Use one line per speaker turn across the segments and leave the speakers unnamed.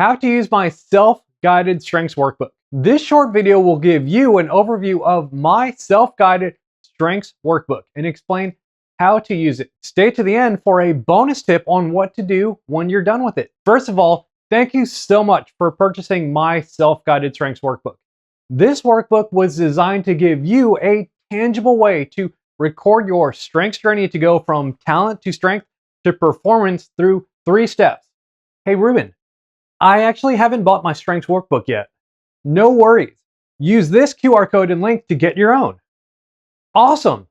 how to use my self-guided strengths workbook. This short video will give you an overview of my self-guided strengths workbook and explain how to use it. Stay to the end for a bonus tip on what to do when you're done with it. First of all, thank you so much for purchasing my self-guided strengths workbook. This workbook was designed to give you a tangible way to record your strengths journey to go from talent to strength to performance through 3 steps. Hey Ruben, I actually haven't bought my strengths workbook yet. No worries. Use this QR code and link to get your own. Awesome.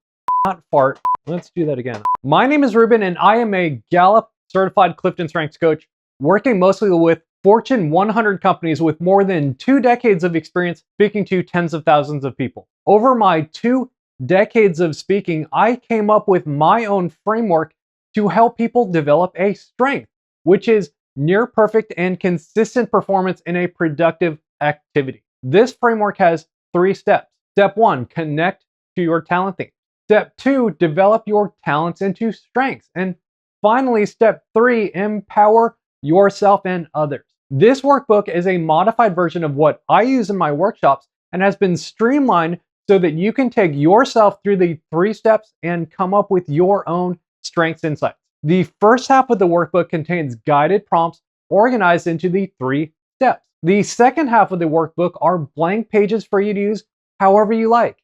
Not fart. Let's do that again. My name is Ruben and I am a Gallup certified Clifton Strengths coach working mostly with Fortune 100 companies with more than 2 decades of experience speaking to tens of thousands of people. Over my 2 decades of speaking, I came up with my own framework to help people develop a strength, which is near perfect and consistent performance in a productive activity. This framework has 3 steps. Step 1, connect to your talent theme. Step 2, develop your talents into strengths. And finally, step 3, empower yourself and others. This workbook is a modified version of what I use in my workshops and has been streamlined so that you can take yourself through the 3 steps and come up with your own strengths insights. The first half of the workbook contains guided prompts organized into the 3 steps. The second half of the workbook are blank pages for you to use however you like.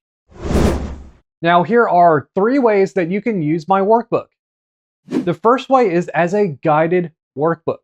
Now, here are 3 ways that you can use my workbook. The first way is as a guided workbook.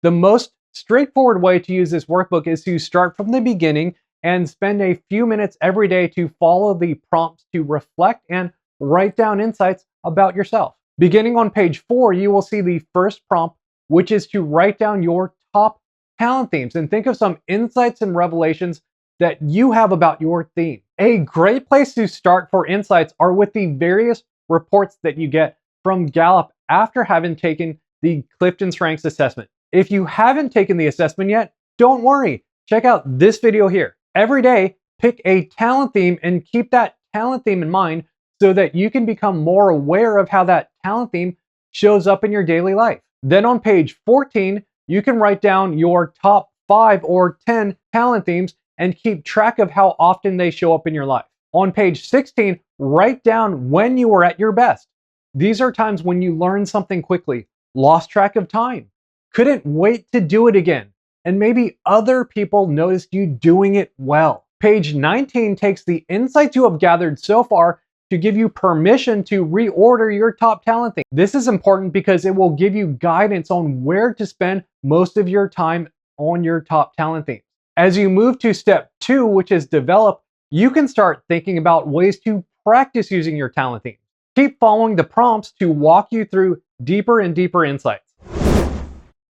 The most straightforward way to use this workbook is to start from the beginning and spend a few minutes every day to follow the prompts to reflect and write down insights about yourself. Beginning on page 4, you will see the first prompt, which is to write down your top talent themes and think of some insights and revelations that you have about your theme. A great place to start for insights are with the various reports that you get from Gallup after having taken the Clifton Strengths assessment. If you haven't taken the assessment yet, don't worry. Check out this video here. Every day, pick a talent theme and keep that talent theme in mind so that you can become more aware of how that talent theme shows up in your daily life. Then on page 14, you can write down your top 5 or 10 talent themes and keep track of how often they show up in your life. On page 16, write down when you were at your best. These are times when you learned something quickly, lost track of time, couldn't wait to do it again, and maybe other people noticed you doing it well. Page 19 takes the insights you have gathered so far to give you permission to reorder your top talent theme. This is important because it will give you guidance on where to spend most of your time on your top talent theme. As you move to step 2, which is develop, you can start thinking about ways to practice using your talent theme. Keep following the prompts to walk you through deeper and deeper insights.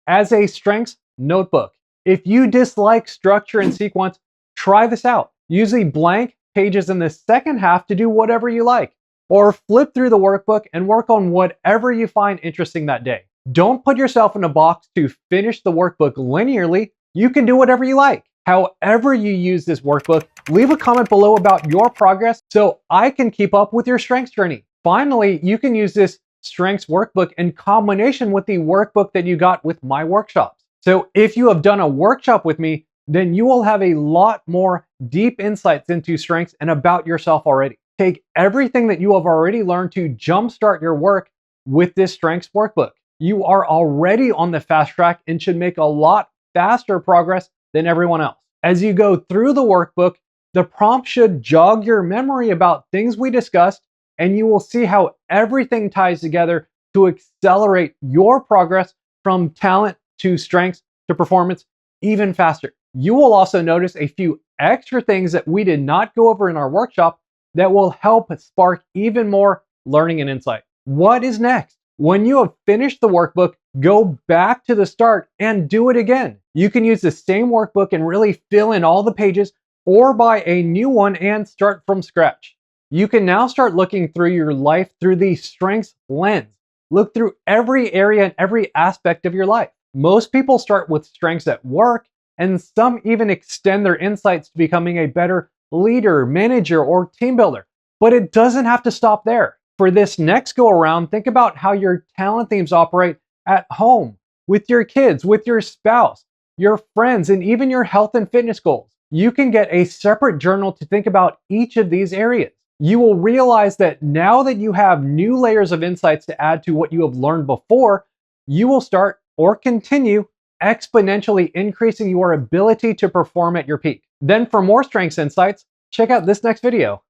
As a strengths notebook, if you dislike structure and sequence, try this out. Use the blank pages in the second half to do whatever you like, or flip through the workbook and work on whatever you find interesting that day. Don't put yourself in a box to finish the workbook linearly. You can do whatever you like. However you use this workbook, leave a comment below about your progress so I can keep up with your strengths journey. Finally, you can use this strengths workbook in combination with the workbook that you got with my workshops. So if you have done a workshop with me, then you will have a lot more deep insights into strengths and about yourself already. Take everything that you have already learned to jumpstart your work with this strengths workbook. You are already on the fast track and should make a lot faster progress than everyone else. As you go through the workbook, the prompt should jog your memory about things we discussed, and you will see how everything ties together to accelerate your progress from talent to strengths to performance even faster. You will also notice a few extra things that we did not go over in our workshop that will help spark even more learning and insight. What is next? When you have finished the workbook, go back to the start and do it again. You can use the same workbook and really fill in all the pages or buy a new one and start from scratch. You can now start looking through your life through the strengths lens. Look through every area and every aspect of your life. Most people start with strengths at work, and some even extend their insights to becoming a better leader, manager, or team builder. But it doesn't have to stop there. For this next go around, think about how your talent themes operate at home, with your kids, with your spouse, your friends, and even your health and fitness goals. You can get a separate journal to think about each of these areas. You will realize that now that you have new layers of insights to add to what you have learned before, you will start or continue exponentially increasing your ability to perform at your peak. Then for more strengths insights, check out this next video.